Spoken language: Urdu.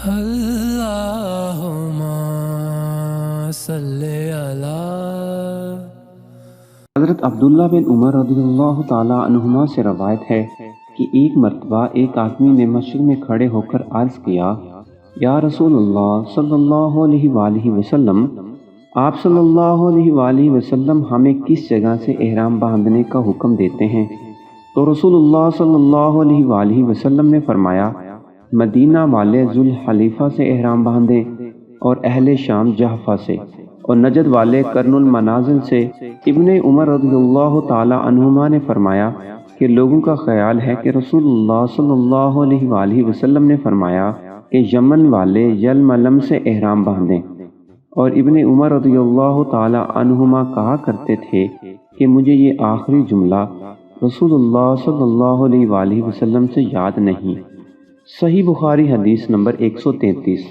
اللہم صلی علی۔ حضرت عبداللہ بن عمر رضی اللہ تعالیٰ عنہما سے روایت ہے کہ ایک مرتبہ ایک آدمی نے مسجد میں کھڑے ہو کر عرض کیا، یا رسول اللہ صلی اللہ علیہ وآلہ وسلم، آپ صلی اللہ علیہ وآلہ وسلم ہمیں کس جگہ سے احرام باندھنے کا حکم دیتے ہیں؟ تو رسول اللہ صلی اللہ علیہ وآلہ وسلم نے فرمایا، مدینہ والے ذوالحلیفہ سے احرام باندھیں، اور اہل شام جحفہ سے، اور نجد والے قرن المنازل سے۔ ابن عمر رضی اللہ تعالی عنہما نے فرمایا کہ لوگوں کا خیال ہے کہ رسول اللہ صلی اللہ علیہ وآلہ وسلم نے فرمایا کہ یمن والے یلملم سے احرام باندھیں، اور ابن عمر رضی اللہ تعالی عنہما کہا کرتے تھے کہ مجھے یہ آخری جملہ رسول اللہ صلی اللہ علیہ وآلہ وسلم سے یاد نہیں۔ صحیح بخاری حدیث نمبر 133۔